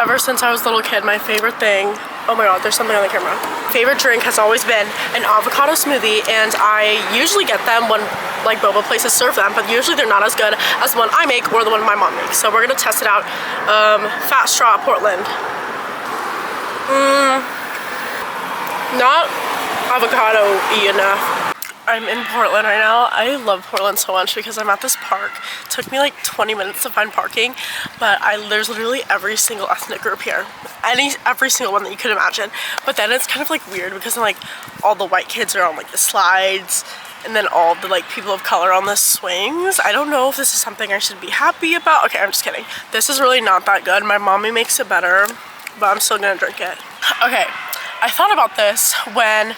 Ever since I was a little kid, my favorite thing, oh my god, there's something on the camera. Favorite drink has always been an avocado smoothie, and I usually get them when like boba places serve them, but usually they're not as good as the one I make or the one my mom makes. So we're gonna test it out. Fat Straw, Portland. Not avocado-y enough. I'm in Portland right now. I love Portland so much because I'm at this park. It took me like 20 minutes to find parking, but there's literally every single ethnic group here. Every single one that you could imagine. But then it's kind of like weird because then, like all the white kids are on like the slides, and then all the like people of color on the swings. I don't know if this is something I should be happy about. Okay, I'm just kidding. This is really not that good. My mommy makes it better, but I'm still gonna drink it. Okay, I thought about this when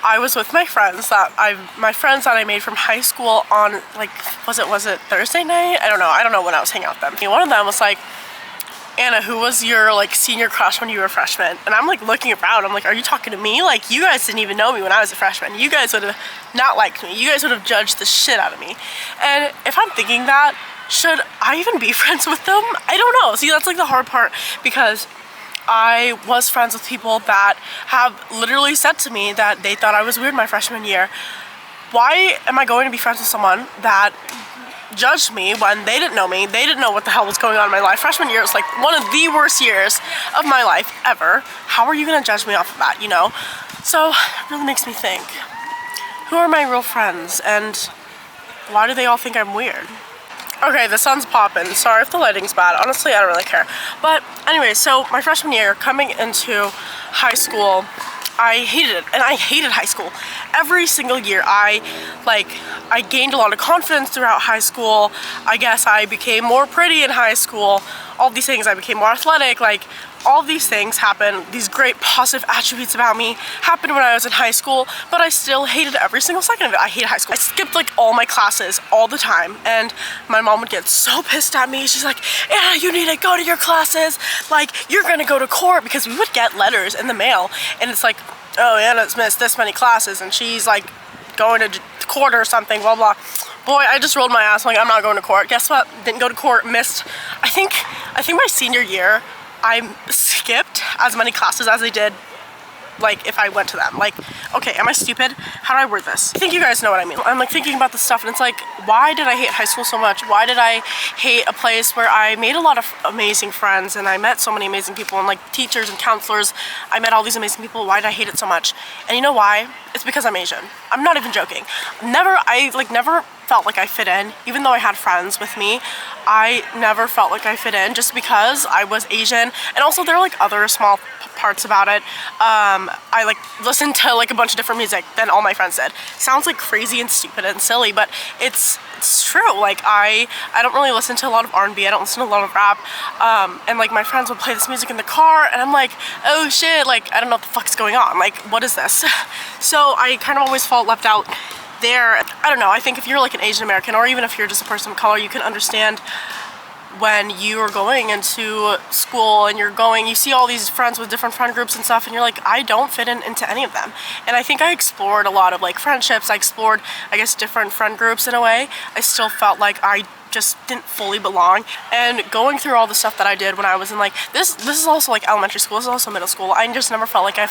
I was with my friends that I made from high school on like, was it Thursday night? I don't know when I was hanging out with them. One of them was like, Anna, who was your like senior crush when you were a freshman? And I'm like looking around, I'm like, are you talking to me? Like, you guys didn't even know me when I was a freshman. You guys would have not liked me. You guys would have judged the shit out of me. And if I'm thinking that, should I even be friends with them? I don't know. See, that's like the hard part, because I was friends with people that have literally said to me that they thought I was weird my freshman year. Why am I going to be friends with someone that judged me when they didn't know me? They didn't know what the hell was going on in my life. Freshman year is like one of the worst years of my life ever. How are you gonna judge me off of that, you know? So it really makes me think, who are my real friends and why do they all think I'm weird? Okay, the sun's popping. Sorry if the lighting's bad. Honestly, I don't really care. But anyway, so my freshman year, coming into high school, I hated it, and I hated high school. Every single year, I gained a lot of confidence throughout high school. I guess I became more pretty in high school. All these things, I became more athletic, like all these things happened. These great positive attributes about me happened when I was in high school, but I still hated every single second of it. I hated high school. I skipped like all my classes all the time, and my mom would get so pissed at me. She's like, Anna, you need to go to your classes. Like, you're gonna go to court, because we would get letters in the mail, and it's like, oh, Anna's missed this many classes, and she's like going to court or something, blah, blah. Boy, I just rolled my ass. I'm like, I'm not going to court. Guess what? Didn't go to court, missed. I think my senior year, I skipped as many classes as I did, like, if I went to them. Like, okay, am I stupid? How do I word this? I think you guys know what I mean. I'm like thinking about this stuff, and it's like, why did I hate high school so much? Why did I hate a place where I made a lot of amazing friends, and I met so many amazing people, and like teachers and counselors? I met all these amazing people. Why did I hate it so much? And you know why? It's because I'm Asian. I'm not even joking. I never felt like I fit in. Even though I had friends with me, I never felt like I fit in, just because I was Asian. And also there are like other small parts about it. I like listened to like a bunch of different music than all my friends did. Sounds like crazy and stupid and silly, but it's true. Like, I don't really listen to a lot of R&B. I don't listen to a lot of rap. And like my friends would play this music in the car, and I'm like, oh shit, like I don't know what the fuck's going on. Like, what is this? So I kind of always felt left out there. I don't know, I think if you're like an Asian American, or even if you're just a person of color, you can understand when you are going into school and you see all these friends with different friend groups and stuff, and you're like, I don't fit into any of them. And I think I explored a lot of like friendships. I explored, I guess, different friend groups in a way. I still felt like I just didn't fully belong. And going through all the stuff that I did when I was in like, this is also like elementary school, this is also middle school, I just never felt like I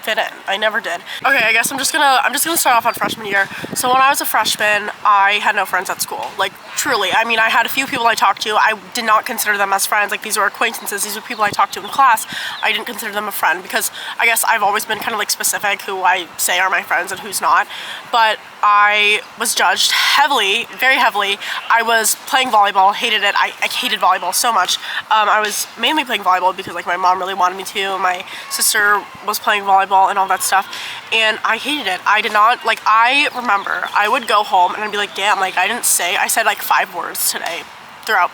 fit in. I never did. Okay, I guess I'm just gonna start off on freshman year. So when I was a freshman, I had no friends at school. Like, truly. I mean, I had a few people I talked to. I did not consider them as friends. Like, these were acquaintances. These were people I talked to in class. I didn't consider them a friend, because I guess I've always been kind of like specific who I say are my friends and who's not. But I was judged heavily, very heavily. I was playing volleyball, hated it. I hated volleyball so much. I was mainly playing volleyball because like my mom really wanted me to. My sister was playing volleyball and all that stuff, and I hated it. I did not, like, I remember I would go home and I'd be like, damn, like I said like 5 words today throughout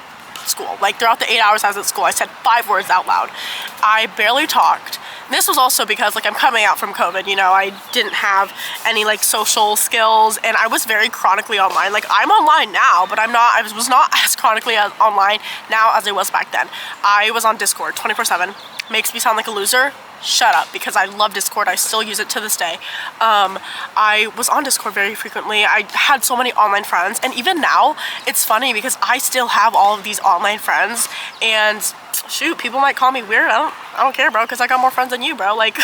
school. Like, throughout the 8 hours I was at school, I said 5 words out loud. I barely talked. This was also because like I'm coming out from COVID, you know, I didn't have any like social skills, and I was very chronically online. Like, I'm online now, but I was not as chronically online now as I was back then. I was on Discord 24/7. Makes me sound like a loser. shut up, because I love Discord. I still use it to this day. I was on Discord very frequently. I had so many online friends, and even now it's funny because I still have all of these online friends, and shoot, people might call me weird. I don't care, bro, because I got more friends than you, bro. Like,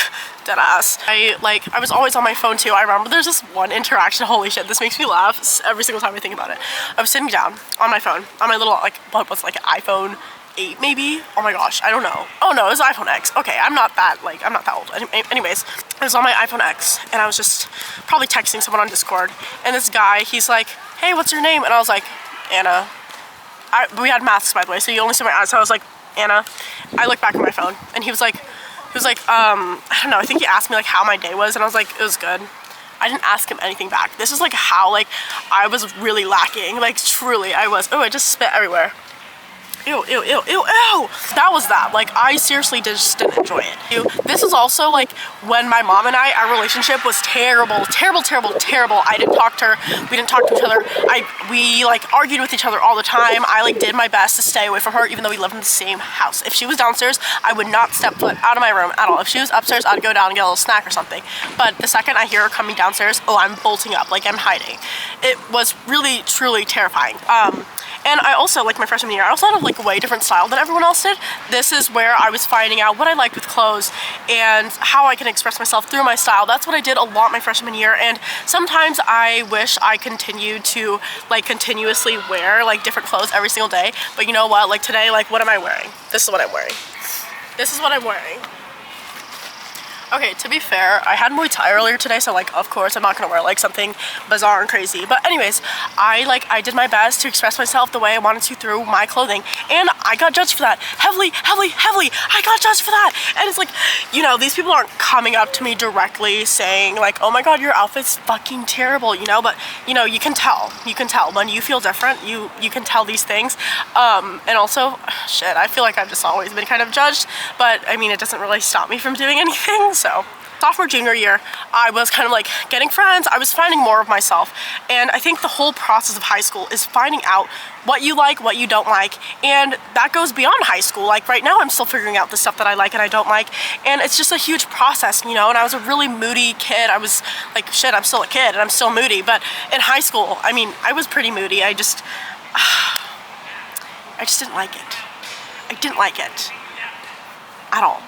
dead ass. I was always on my phone too. I remember there's this one interaction, holy shit, this makes me laugh every single time I think about it. I was sitting down on my phone, on my little, like, what was like an iPhone 8 maybe? Oh my gosh, I don't know. Oh no, it was iPhone X. Okay, I'm not that old. Anyways, I was on my iPhone X, and I was just probably texting someone on Discord, and this guy, he's like, hey, what's your name? And I was like, Anna. We had masks, by the way, so you only see my eyes, so I was like, Anna. I looked back at my phone, and he was like, I don't know, I think he asked me like how my day was, and I was like, it was good. I didn't ask him anything back. This is like how like I was really lacking, like truly I was. Oh, I just spit everywhere. Ew, ew, ew, ew, ew. That was that. Like, I seriously just didn't enjoy it. This is also like when my mom and our relationship was terrible, terrible, terrible, terrible. I didn't talk to her. We didn't talk to each other. We like argued with each other all the time. I like did my best to stay away from her, even though we lived in the same house. If she was downstairs, I would not step foot out of my room at all. If she was upstairs, I'd go down and get a little snack or something. But the second I hear her coming downstairs, oh, I'm bolting up, like I'm hiding. It was really, truly terrifying. And I also, like my freshman year, I also had a like way different style than everyone else did. This is where I was finding out what I liked with clothes and how I can express myself through my style. That's what I did a lot my freshman year, and sometimes I wish I continued to like continuously wear like different clothes every single day. But you know what, like today, like what am I wearing? This is what I'm wearing. This is what I'm wearing. Okay, to be fair, I had Muay Thai earlier today, so like, of course, I'm not gonna wear like something bizarre and crazy. But anyways, I did my best to express myself the way I wanted to through my clothing, and I got judged for that. Heavily, heavily, heavily, I got judged for that. And it's like, you know, these people aren't coming up to me directly saying like, oh my god, your outfit's fucking terrible, you know, but you know, you can tell when you feel different, you can tell these things. And also, shit, I feel like I've just always been kind of judged, but I mean, it doesn't really stop me from doing anything. So sophomore, junior year, I was kind of like getting friends. I was finding more of myself. And I think the whole process of high school is finding out what you like, what you don't like. And that goes beyond high school. Like right now, I'm still figuring out the stuff that I like and I don't like. And it's just a huge process, you know, and I was a really moody kid. I was like, shit, I'm still a kid and I'm still moody. But in high school, I mean, I was pretty moody. I just didn't like it. I didn't like it at all.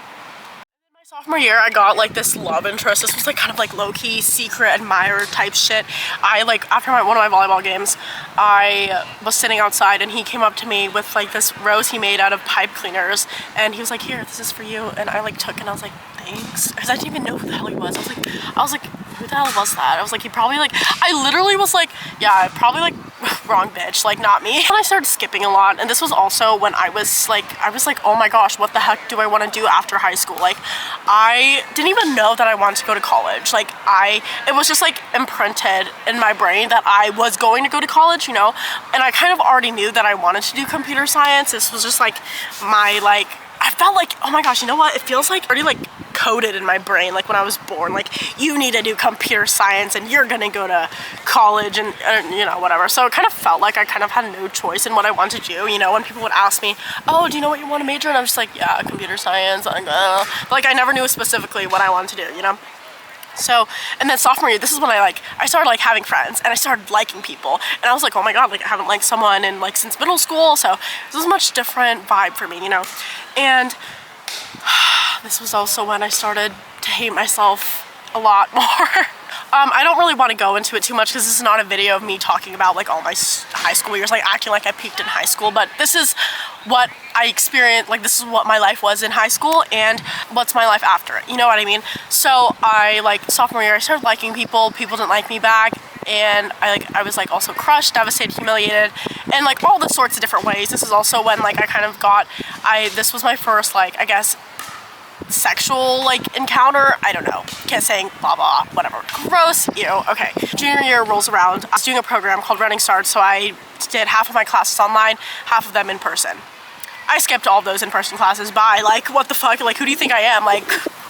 Sophomore year, I got like this love interest. This was like kind of like low-key secret admirer type shit. I like after one of my volleyball games, I was sitting outside and he came up to me with like this rose he made out of pipe cleaners, and he was like, here, this is for you. And I like took it and I was like, thanks, because I didn't even know who the hell he was. I was like, who the hell was that? I was like, he probably like, I literally was like, yeah, probably like wrong bitch, like not me. And I started skipping a lot, and this was also when I was like, oh my gosh, what the heck do I want to do after high school? Like, I didn't even know that I wanted to go to college. Like, it was just like imprinted in my brain that I was going to go to college, you know, and I kind of already knew that I wanted to do computer science. This was just like my like, I felt like, oh my gosh, you know what? It feels like already like coded in my brain, like when I was born, like you need to do computer science and you're gonna go to college and you know, whatever. So it kind of felt like I kind of had no choice in what I wanted to do, you know, when people would ask me, oh, do you know what you want to major in? I'm just like, yeah, computer science. But like I never knew specifically what I wanted to do, you know. So, and then sophomore year, this is when I started like having friends and I started liking people, and I was like, oh my god, like I haven't liked someone in like since middle school, so this was a much different vibe for me, you know. And this was also when I started to hate myself a lot more. I don't really want to go into it too much because this is not a video of me talking about like all my high school years, like acting like I peaked in high school, but this is what I experienced, like this is what my life was in high school and what's my life after it, you know what I mean? So I like sophomore year, I started liking people didn't like me back, and I was like also crushed, devastated, humiliated, and like all the sorts of different ways. This is also when like I kind of got, this was my first like, I guess, sexual like encounter. I don't know, can't saying blah blah whatever, gross, ew. Okay, junior year rolls around. I was doing a program called Running Start, so I did half of my classes online, half of them in person. I skipped all of those in-person classes by like, what the fuck, like who do you think I am, like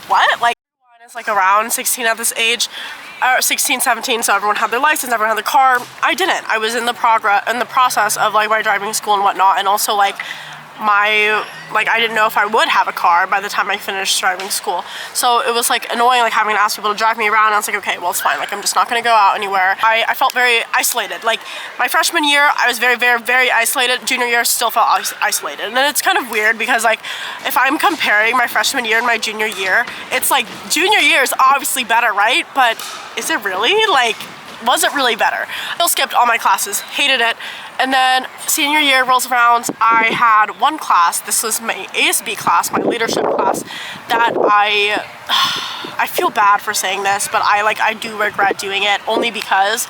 what, like everyone is like around 16 at this age, 16, 17, so everyone had their license, everyone had their car. I didn't. I was in the process of like my driving school and whatnot, and also like I didn't know if I would have a car by the time I finished driving school. So it was like annoying, like having to ask people to drive me around. And I was like, okay, well, it's fine. Like, I'm just not gonna go out anywhere. I felt very isolated. Like my freshman year, I was very, very, very isolated. Junior year, still felt isolated. And then it's kind of weird because like, if I'm comparing my freshman year and my junior year, it's like junior year is obviously better, right? But is it really? Like, was it really better? I still skipped all my classes, hated it. And then senior year rolls around, I had one class, this was my ASB class, my leadership class, that I feel bad for saying this, but I do regret doing it only because,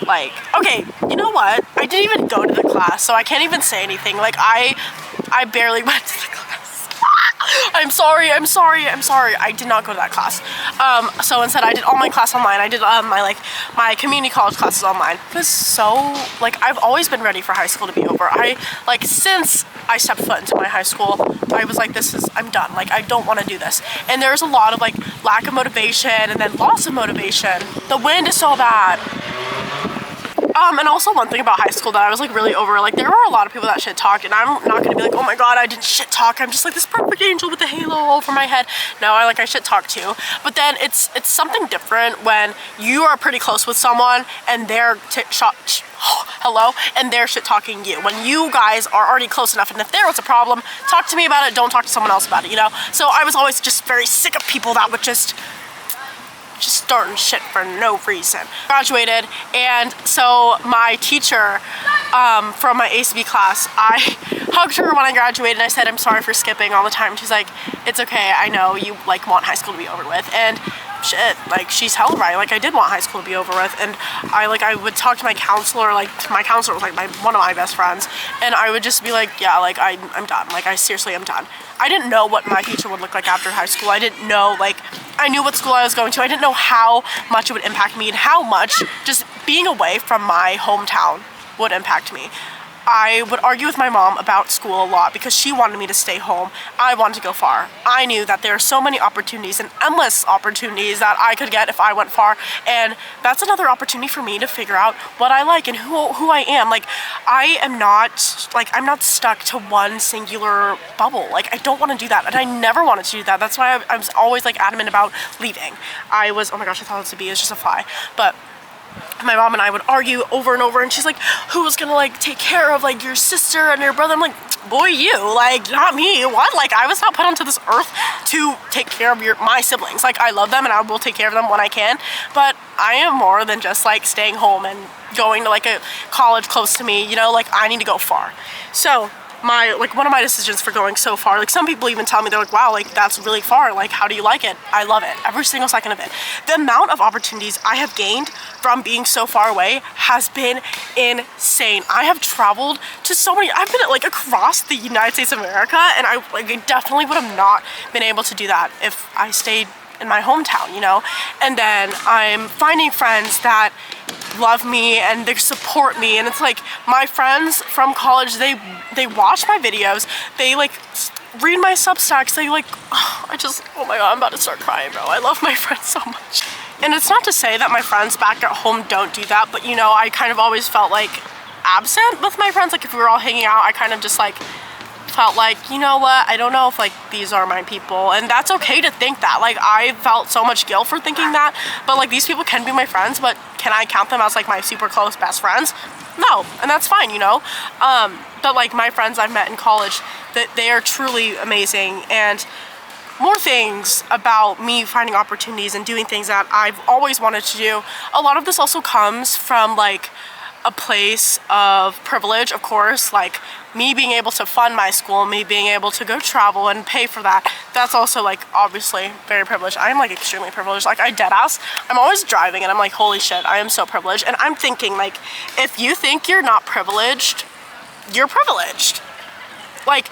like, okay, you know what? I didn't even go to the class, so I can't even say anything. Like, I barely went to the class. I'm sorry. I did not go to that class. So instead I did all my class online. I did my community college classes online. It was so, like, I've always been ready for high school to be over. Since I stepped foot into my high school, I was like, I'm done. Like, I don't want to do this. And there's a lot of like lack of motivation and then loss of motivation. The wind is so bad. And also one thing about high school that I was like really over, like there were a lot of people that shit talked, and I'm not gonna be like, oh my god, I didn't shit talk, I'm just like this perfect angel with a halo over my head. No, I shit talk too. But then it's something different when you are pretty close with someone and they're and they're shit talking you. When you guys are already close enough, and if there was a problem, talk to me about it, don't talk to someone else about it, you know? So I was always just very sick of people that would just starting shit for no reason. Graduated, and so my teacher from my ACB class, I hugged her when I graduated and I said, I'm sorry for skipping all the time. She's like, it's okay, I know you like want high school to be over with. And shit, like she's hella right. Like I did want high school to be over with, and I would talk to my counselor. Like my counselor was like one of my best friends, and I would just be like, yeah, like I'm done. Like I seriously am done. I didn't know what my future would look like after high school. I didn't know, like, I knew what school I was going to. I didn't know how much it would impact me and how much just being away from my hometown would impact me. I would argue with my mom about school a lot because she wanted me to stay home. I wanted to go far. I knew that there are so many opportunities and endless opportunities that I could get if I went far, and that's another opportunity for me to figure out what I like and who I am. Like I'm not stuck to one singular bubble. Like I don't want to do that, and I never wanted to do that. That's why I was always like adamant about leaving. Oh my gosh, I thought it was a bee. It's just a fly. But my mom and I would argue over and over, and she's like, who was gonna like take care of like your sister and your brother? I'm like, boy, you, like, not me. What? Like, I was not put onto this earth to take care of my siblings. Like, I love them and I will take care of them when I can, but I am more than just like staying home and going to like a college close to me, you know? Like, I need to go far. So one of my decisions for going so far, like some people even tell me, they're like, wow, like that's really far, like how do you like it? I love it, every single second of it. The amount of opportunities I have gained from being so far away has been insane. I have traveled to so many, I've been like across the United States of America, and I definitely would have not been able to do that if I stayed in my hometown, you know? And then I'm finding friends that love me and they support me, and it's like my friends from college, they watch my videos, they like read my Substacks, they like, oh my god, I'm about to start crying, bro. I love my friends so much. And it's not to say that my friends back at home don't do that, but you know, I kind of always felt like absent with my friends. Like if we were all hanging out, I kind of just like felt like, you know what, I don't know if like these are my people, and that's okay to think that. Like I felt so much guilt for thinking that, but like these people can be my friends, but can I count them as like my super close best friends? No, and that's fine, you know. But like my friends I've met in college, that they are truly amazing. And more things about me finding opportunities and doing things that I've always wanted to do. A lot of this also comes from like a place of privilege, of course, like me being able to fund my school, me being able to go travel and pay for that. That's also like obviously very privileged. I'm like extremely privileged. Like I deadass, I'm always driving and I'm like, holy shit, I am so privileged. And I'm thinking like, if you think you're not privileged, you're privileged. Like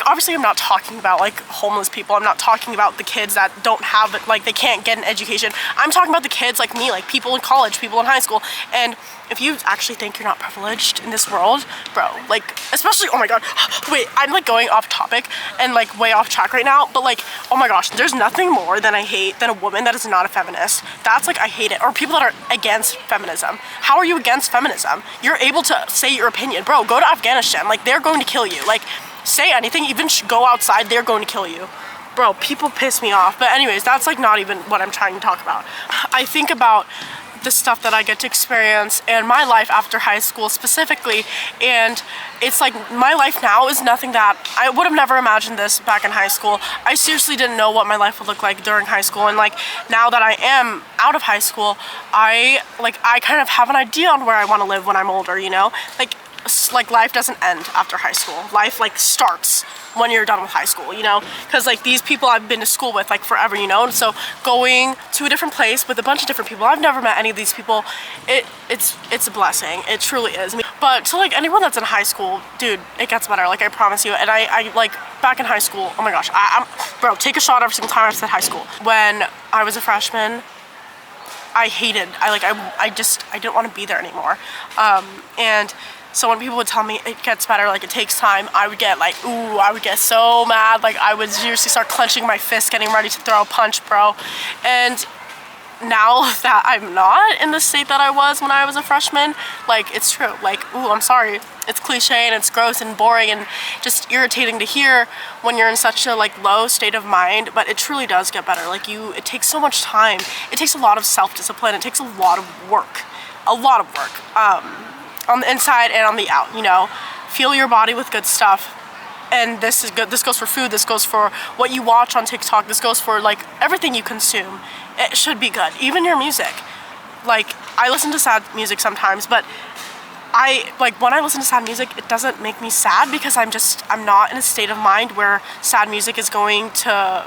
obviously I'm not talking about like homeless people. I'm not talking about the kids that don't have, like they can't get an education. I'm talking about the kids like me, like people in college, people in high school. And if you actually think you're not privileged in this world, bro, like especially, oh my god, wait, I'm like going off topic and like way off track right now, but like, oh my gosh, there's nothing more than I hate than a woman that is not a feminist. That's like, I hate it. Or people that are against feminism. How are you against feminism? You're able to say your opinion. Bro, go to Afghanistan. Like they're going to kill you. Like say anything, even go outside, they're going to kill you. Bro, people piss me off. But anyways, that's like not even what I'm trying to talk about. I think about the stuff that I get to experience and my life after high school specifically, and it's like my life now is nothing that I would have never imagined this back in high school. I seriously didn't know what my life would look like during high school, and like now that I am out of high school, I kind of have an idea on where I want to live when I'm older, you know? Like life doesn't end after high school. Life like starts when you're done with high school, you know, because like these people I've been to school with like forever, you know, and so going to a different place with a bunch of different people, I've never met any of these people, it's a blessing. It truly is. But to like anyone that's in high school, dude, it gets better, like I promise you. And I like back in high school, oh my gosh, bro, take a shot every single time I said high school. When I was a freshman, I didn't want to be there anymore. And so when people would tell me it gets better, like it takes time, I would get like, ooh, I would get so mad. Like I would seriously start clenching my fist, getting ready to throw a punch, bro. And now that I'm not in the state that I was when I was a freshman, like it's true. Like, ooh, I'm sorry. It's cliche and it's gross and boring and just irritating to hear when you're in such a like low state of mind, but it truly does get better. Like it takes so much time. It takes a lot of self-discipline. It takes a lot of work. On the inside and on the out, you know. Fuel your body with good stuff. And this is good. This goes for food. This goes for what you watch on TikTok. This goes for like everything you consume. It should be good. Even your music. Like I listen to sad music sometimes, but when I listen to sad music, it doesn't make me sad because I'm not in a state of mind where sad music is going to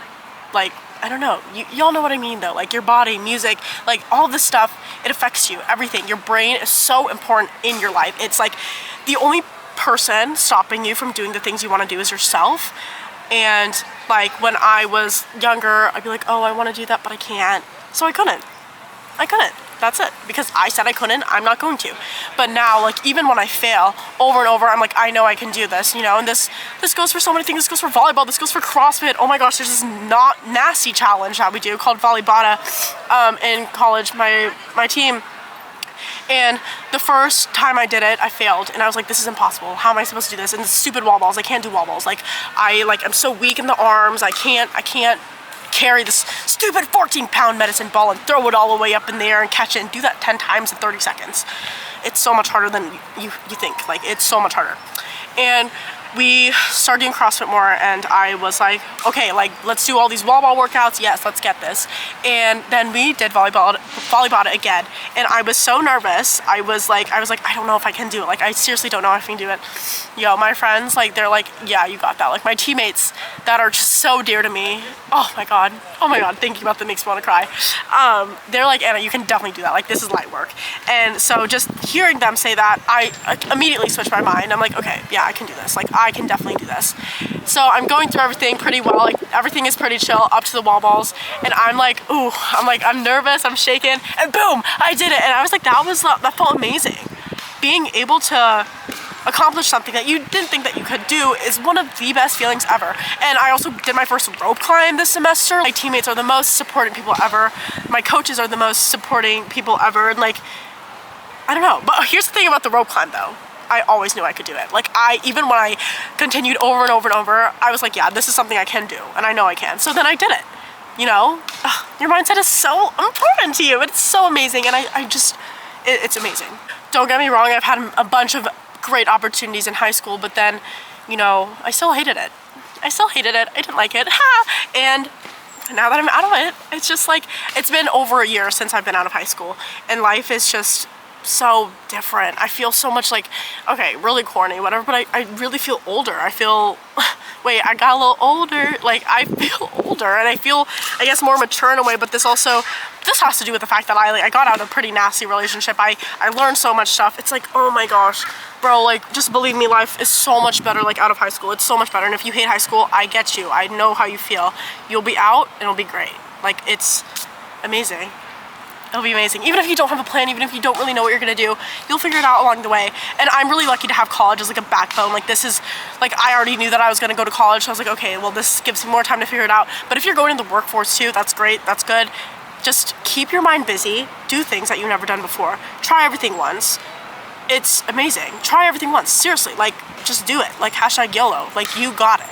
like, I don't know, y'all know what I mean though, like your body, music, like all this stuff, it affects you, everything. Your brain is so important in your life. It's like the only person stopping you from doing the things you want to do is yourself. And like when I was younger, I'd be like, oh, I want to do that, but I can't. So I couldn't. That's it. Because I said I couldn't, I'm not going to. But now, like, even when I fail over and over, I'm like, I know I can do this, you know? And this goes for so many things. This goes for volleyball. This goes for CrossFit. Oh my gosh, there's this not nasty challenge that we do called Volleyball in college, my team. And the first time I did it, I failed. And I was like, this is impossible. How am I supposed to do this? And the stupid wall balls, I can't do wall balls. Like, I'm so weak in the arms. I can't carry this stupid 14-pound medicine ball and throw it all the way up in the air and catch it and do that 10 times in 30 seconds. It's so much harder than you think. Like, it's so much harder. And we started doing CrossFit more, and I was like, okay, like, let's do all these wall ball workouts. Yes, let's get this. And then we did volleyball again, and I was so nervous. I was like, I don't know if I can do it. Like, I seriously don't know if I can do it. Yo, my friends, like, they're like, yeah, you got that. Like, my teammates that are just so dear to me. Oh my god, thinking about them makes me want to cry. They're like, Anna, you can definitely do that. Like, this is light work. And so just hearing them say that, I immediately switched my mind. I'm like, okay, yeah, I can do this. Like, I can definitely do this. So I'm going through everything pretty well. Like, everything is pretty chill up to the wall balls. And I'm like, ooh, I'm nervous, I'm shaking, and boom, I did it. And I was like, that felt amazing. Being able to accomplish something that you didn't think that you could do is one of the best feelings ever. And I also did my first rope climb this semester. My teammates are the most supporting people ever. My coaches are the most supporting people ever. And like, I don't know. But here's the thing about the rope climb though. I always knew I could do it. Like, even when I continued over and over and over, I was like, yeah, this is something I can do, and I know I can. So then I did it, you know? Your mindset is so important to you. It's so amazing, and it's amazing. Don't get me wrong, I've had a bunch of great opportunities in high school, but then, you know, I still hated it. I didn't like it. And now that I'm out of it, it's just like, it's been over a year since I've been out of high school, and life is just so different. I feel so much like, okay, really corny, whatever, but I really feel older. I feel, wait, I got a little older. Like, I feel older, and I feel, I guess, more mature in a way, but this has to do with the fact that I got out of a pretty nasty relationship. I learned so much stuff. It's like, oh my gosh, bro, like, just believe me, life is so much better, like, out of high school. It's so much better, and if you hate high school, I get you. I know how you feel. You'll be out, and it'll be great. Like, it's amazing. It'll be amazing. Even if you don't have a plan, even if you don't really know what you're gonna do, you'll figure it out along the way. And I'm really lucky to have college as like a backbone. Like, this is, like, I already knew that I was gonna go to college, so I was like, okay, well, this gives me more time to figure it out. But if you're going in the workforce too, that's great, that's good. Just keep your mind busy, do things that you've never done before. Try everything once. it's amazing. Try everything once, seriously, like, just do it. Like, hashtag YOLO, like, you got it.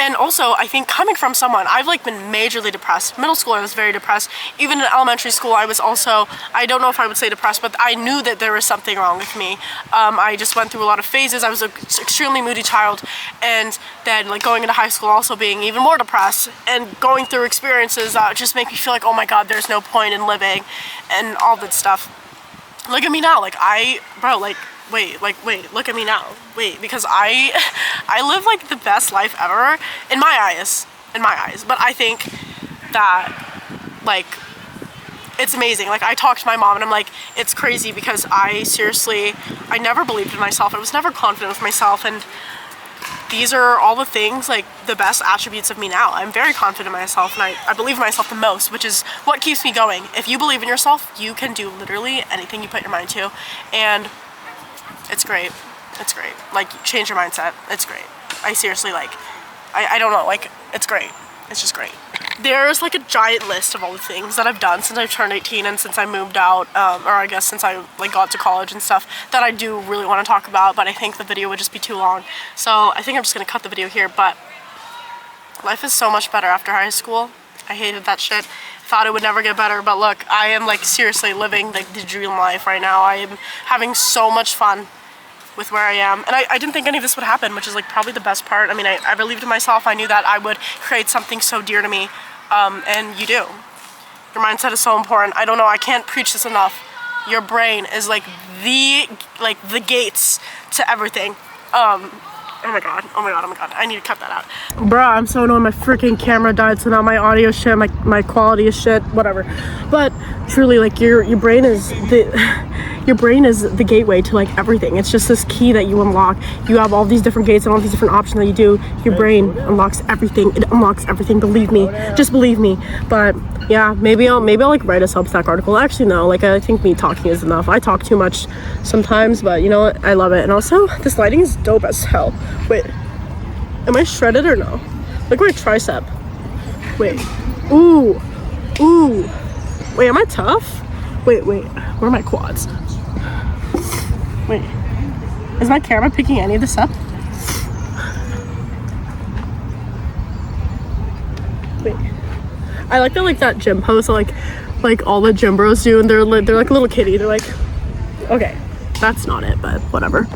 And also, I think coming from someone, I've like been majorly depressed. Middle school, I was very depressed. Even in elementary school, I was also, I don't know if I would say depressed, but I knew that there was something wrong with me. I just went through a lot of phases. I was an extremely moody child. And then like going into high school, also being even more depressed and going through experiences that just make me feel like, oh my God, there's no point in living and all that stuff. Look at me now, like wait, look at me now. Wait, because I live like the best life ever in my eyes. But I think that like it's amazing. Like I talked to my mom and I'm like, it's crazy because I never believed in myself. I was never confident with myself, and these are all the things, like the best attributes of me now. I'm very confident in myself, and I believe in myself the most, which is what keeps me going. If you believe in yourself, you can do literally anything you put your mind to, and it's great. It's great. Like, change your mindset. It's great. I seriously, like, I don't know, like, it's great. It's just great. There's like a giant list of all the things that I've done since I've turned 18 and since I moved out, or I guess since I like got to college and stuff, that I do really want to talk about, but I think the video would just be too long. So I think I'm just gonna cut the video here. But life is so much better after high school. I hated that shit. Thought it would never get better, but look, I am like seriously living like the dream life right now. I am having so much fun with where I am, and I didn't think any of this would happen, which is like probably the best part. I mean, I believed in myself. I knew that I would create something so dear to me, and you do. Your mindset is so important. I don't know, I can't preach this enough. Your brain is like the gates to everything. Oh my god, I need to cut that out. Bruh, I'm so annoyed my freaking camera died, so now my audio shit, my quality is shit, whatever. But truly, like, your brain is the gateway to like everything. It's just this key that you unlock. You have all these different gates and all these different options that you do. Your brain unlocks everything. It unlocks everything, believe me. Just believe me. But yeah, maybe I'll like write a Substack article. Actually no, like I think me talking is enough. I talk too much sometimes, but you know what? I love it. And also, this lighting is dope as hell. Wait, am I shredded or no? Look at my tricep. Wait. Ooh. Wait, am I tough? Wait. Where are my quads? Wait. Is my camera picking any of this up? Wait. I like that gym pose that like all the gym bros do, and they're like a little kitty. They're like, okay, that's not it, but whatever.